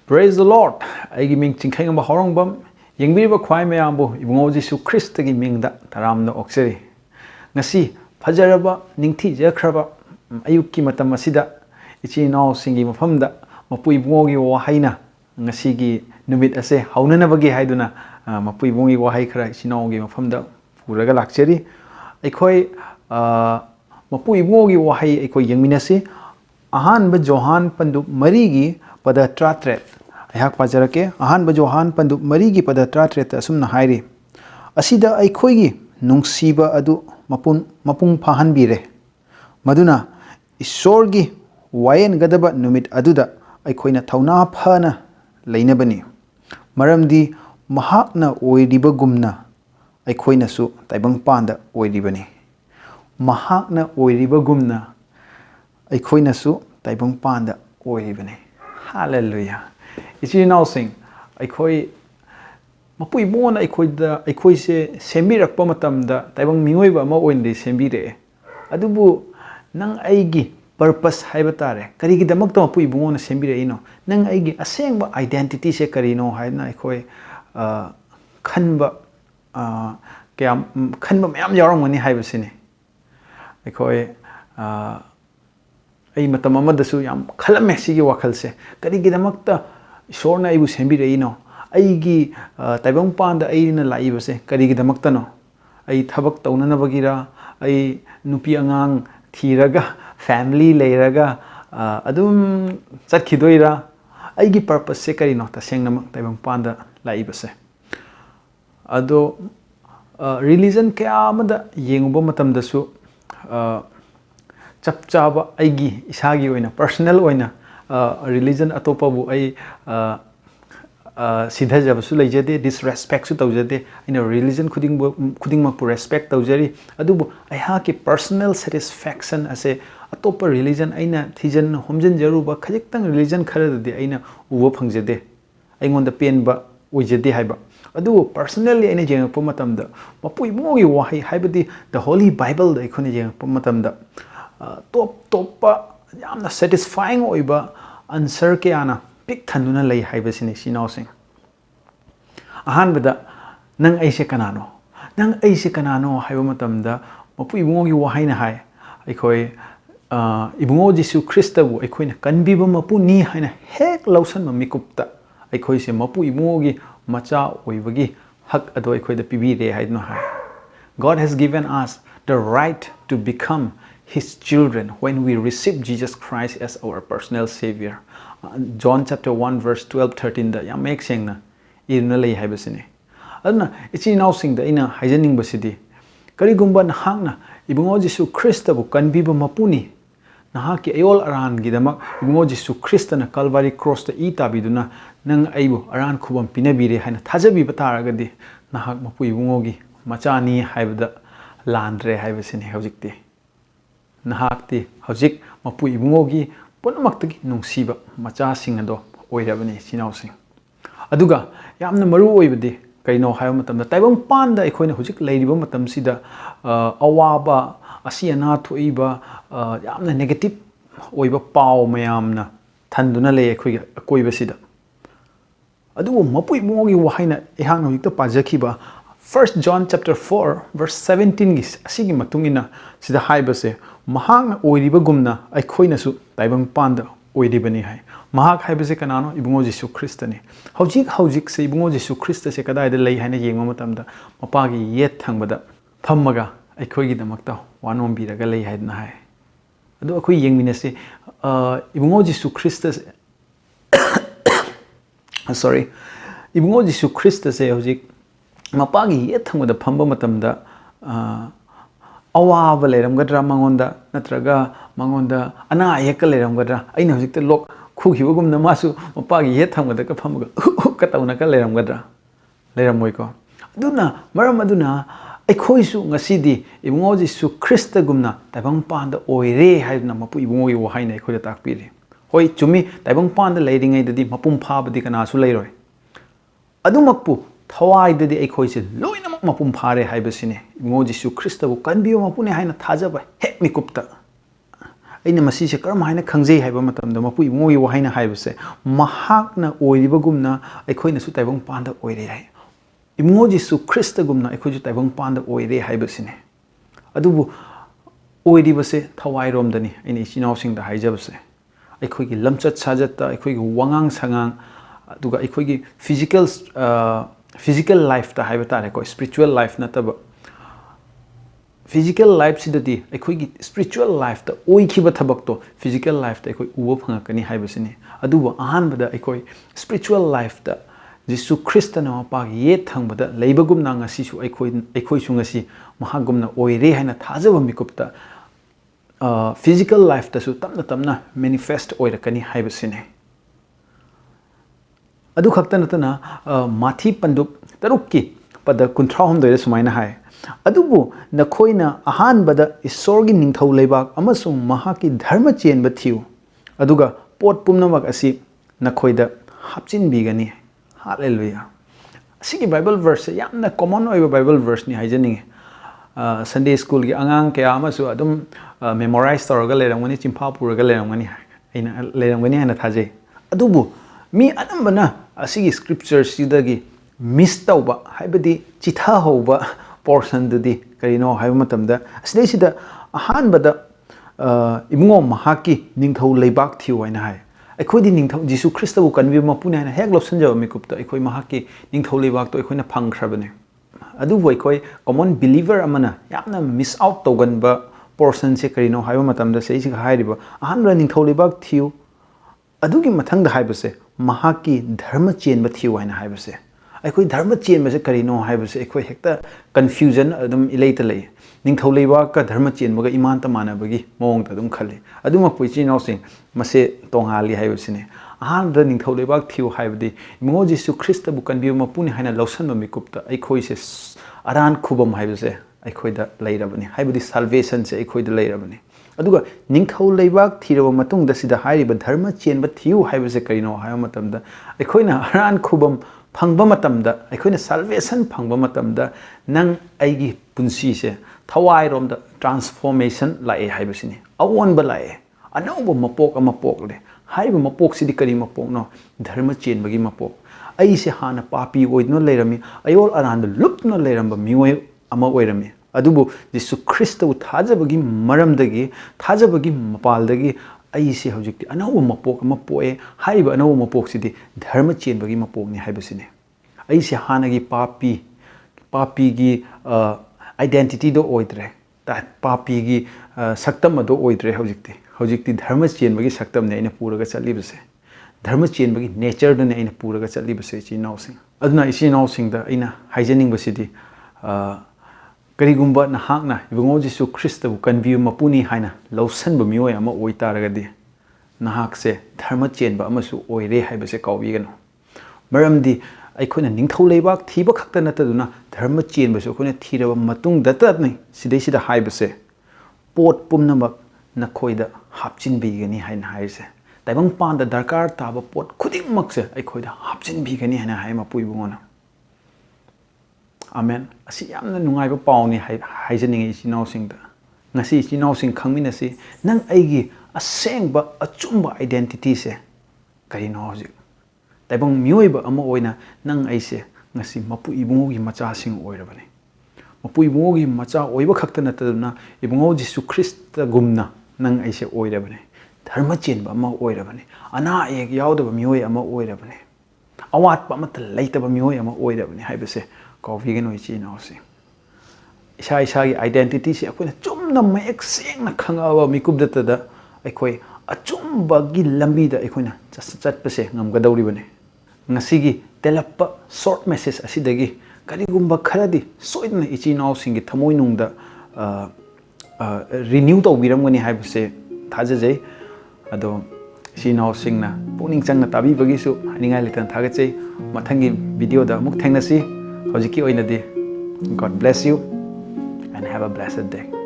Praise the Lord. Aigi ming Chingkhei Ngamba Haorongbam. Yengbiriba khwai mayambu ibungo Jesu Christagi mingda taramna okseri. Ngasi fajaraba ningthi jakhraba ayukki matam asida ichi naw singi mafamda mapu ibungogi wahaina ngasigi numit ase haunanabagi haiduna mapu ibungogi wahai khara ichi nawgi mafamda puraga lakcheri aikhoi mapu ibungogi wahai aikhoi yengminasi ahanba Johan pandu marigi pada tratret ayhak pajarake ahanba Johan pandu marigi pada tratret asumna hairi asida aikhoigi nungsiba adu mapung phahanbire maduna isorgi wayen gadaba numit aduda aikhoina thauna phana leinabani maramdi mahakna oiribagumna aikhoina su taibang panda oiribani mahakna oiribagumna aikhoina su taibang panda oiribani hallelujah ichi now sing aikhoi mapui bona aikhoi se sembirakpa matamda taibang mingoiba ama oinde sembire adubu nang aigi purpose haiba tare karigi damakta mapui bona sembire ino nang aigi asengba identity se karino haina aikhoi khanba kyam khanba mayam yaramani haibasine aikhoi ai matam amadasu yam khalame sigi wakhalse karigi damakta ishorna aibu sembire ino aigi taibang panda aina laibase karigi damakta no ai thabak taunanabagira ai nupi angang thiraga family leiraga adum chatkhidoira aigi purpose se karino tasengna taibang panda laibase ado religion kya amada yenguba matamdasu chapchaba aigi isagi oina personal oina religion atopabu ai sidha jabasu leijade disrespect su tawjade ina religion khuding pu respect tawjari adubu aiha ki personal satisfaction ase atopa religion aina thijan homjan jaruba khajiktang religion kharadadi aina uwa phangjade aingonda penba oijade haiba adu personally aina jengpa matamda mapui mogi wahi haibadi the holy bible da ikhone jengpa matamda top yamna satisfying oiba answer ke ana pik thanduna lei haibasini sinawsing ahanbada nang aise kanano haiba matamda mapu ibungogi wahaina hai aikhoi ibungo Jesu Christabu aikhoina kanbiba mapu ni haina hek lausan mamikupta aikhoi se mapu ibungogi macha oibagi hak ado aikhoida pibire haidno hai God has given us the right to become His children when we receive Jesus Christ as our personal Savior. John chapter 1 verse 12-13 da yam make sing na irna lei haibasine adna ichi now sing da ina haijaning basidi karigumba nahakna ibungo Jesu Christa bu kanbiba mapuni nahaki ayol aran gidamak ibungo Jesu Christa na Calvary cross ta ita biduna nang aibu aran khubam pinabire haina thajabi bataragadi nahak mapu ibungo gi machani haibda landre haibasine hojikti nahakti hojik mapu ibungogi punamakti nungsiba macha singado oirabani sinawsing aduga yamna maru oibadi kaino hayo matamda taibang panda ikhoina hojik leiriba matamsida awaba asiana thoiba yamna negative oiba paw mayamna thanduna le ikhoiga koibasida adugo mapu ibungogi wahaina ehang hojikta pajakhiba 1 John chapter 4 verse 17 gis asigi matungina sida haibase mahak oiribagumna aikhoina su taibang panda oiribani hai mahak haibase kanano ibungo Jesu Christani hojik se ibungo Jesu Christ se kadai da lei haina yengma matamda mapagi yet thangbada thammaga aikhoigi damakta wanom biraga lei haidna hai adu akhoi yengminase ibungo Jesu Christ sorry ibungo Jesu Christ se hojik mapagi yet thangda phamba matamda awaba leramgadra mangonda natraga mangonda ana ayeka leramgadra aina hojikta lok khugibagumna masu mapagi yet thangda ka phamaga ka tauna ka leramgadra leramoiko aduna maram aduna aikhoisu ngasidi ibungo Jesu Christa gumna taibang panda oire haidna mapu ibungogi wahaina aikhoida takpiri hoi chumi taibang panda leiringai dadi mapum phabadi kana su leiroi adumakpu thawai dadi aikhoise loina mapum phare haibasine ibungo Jesu Christa bu kanbiyo mapune haina thajaba he hek mikupta aina masise karam haina khangjei haiba matamda mapu ibungogi wahaina haibase mahakna oiribagumna aikhoina su taibang panda oire hai ibungoji su Krista gumna aikhoju taibang panda oire haibasine adubu oiribase thawai romdani aina ichinau singda haijabase aikhoigi lamchat sajatta aikhoigi wangang sangang aduga aikhoigi physical life ta haiba tare ko spiritual life nataba physical life sidati aikhoigi spiritual life ta oikhiba thabak to physical life ta aikoi uba phangakani haibasini aduba ahanbada aikoi spiritual life ta Jisu Krista na mapa ye thangbada leibagum na ngasi su aikoi su ngasi mahagumna oire haina thajaba mikupta physical life ta su tamna manifest oirakani haibasini adu khakta natana mathi pandup tarukki pada kunthra homdoi sumaina hai adubu nakhoina ahanbada isorgi ningthau leibak amasung mahaki dharma chenba thiu aduga pot pumnamak asi nakhoida hapchin bigani hallelujah asigi bible verse yamna common oiba bible verse ni haijaning Sunday school gi angang kaya amasu adum memorize toroga leramgani chimpha puraga leramgani aina leramgani hana thajai adubu mi anambana asigi scripture sidagi miss tauba haibadi chitha hoba portion dudi karino haiba matamda asdei sida ahanbada ibungo mahaki ningthau leibak thiu haina hai aikhoidi ningthau Jisu Krista bu kanbi mapune haina hek lopsanjaba mikupta aikoi mahaki ningthau leibak to aikhoina phangkhrabane adubu aikoi common believer amana yamna miss out toganba portion se karino haiba matamda sei sig hairiba ahanra ningthau leibak thiu adugi mathangda haibase mahaki dharma chenba thiu haina haibase aikoi dharma chenba se karino haibase aikoi hekta confusion adum ileita lei ningthau leiba ka dharma chenba ga iman ta manabagi mawong ta dum khali aduma poichi no sing mase tonghali haibasine ahan da ningthau leiba thiu haibadi imungo Jisu Krista bu kanbi mapuni haina lawsanba mikupta aikoi se aran khubam haibase aikoi da leirabani haibadi salvation se aikoi da leirabani aduga ningthau leibak thiraba matung da sida hairiba dharma chenba thiu haibase karino haiba matamda aikoina aran khubam phangba matamda aikoina salvation phangba matamda nang aigi punsi se thawai romda transformation lae haibasini awonba lae anauba mapok ama pokle haiba mapok sidi kari mapok no dharma chenbagi mapok ai se hana papi oidno leirami ayol aranda lupno leiramba mioi ama oirami adubu Jisu Krista u thajabagi maramdagi thajabagi mapaldagi ai se hojikti anauba mapok ama poe haiba anauba mapok sidi dharma chenbagi mapok ni haibasini ai se hanagi papi gi identity do oidre ta papi gi saktam do oidre hojikti dharma chenbagi saktam ne aina puraga chalibase dharma chenbagi nature do ne aina puraga chalibase chi nausing aduna isi nausing da aina haijaning basidi karigumba nahakna ibungo Jisu Krista bu kanbi mapuni haina lawsanba mioi ama oitaragadi nahak se dharma chenba amasu oire haibase kawbigano maramdi aikhoina ningthau leibak thiba khakta nataduna dharma chenbasu akhona thiraba matung datatni sidai sida haibase pot pumnamak nakhoida hapchin bigani haina haise taibang panda darkar taba pot khuding makse aikhoida hapchin bigani haina haima puibungona amen asi yamna nungaiba pauni haijaning ichinau singda ngasi ichinau sing khangminasi nang aigi asengba achumba identity se karino hojik taibang mioiba ama oina nang aise ngasi mapu ibungo gi macha sing oirabani mapu ibungo gi macha oiba khakta nataduna ibungo Jisu Krista gumna nang aise oirabani dharma chenba ama oirabani ana ek yaudaba mioi ama oirabani awat pa mat leitaba mioi ama oirabani haibase kawvigan oichi nausi isa gi identity se akoina chumna mayek sengna khangaba mikubdatada aikoi achumba gi lambi da aikoina chatpase ngamgadawribani ngasigi telappa short message asidagi karigumba kharadi soidna ichi nau singi thamoi nungda renew tawbiramgani haibase thajajai ado ichi nau singna puning changna tabi bagisu haningai litan thagachai mathangi video da muk thengnasi hojiki oinadi God bless you and have a blessed day.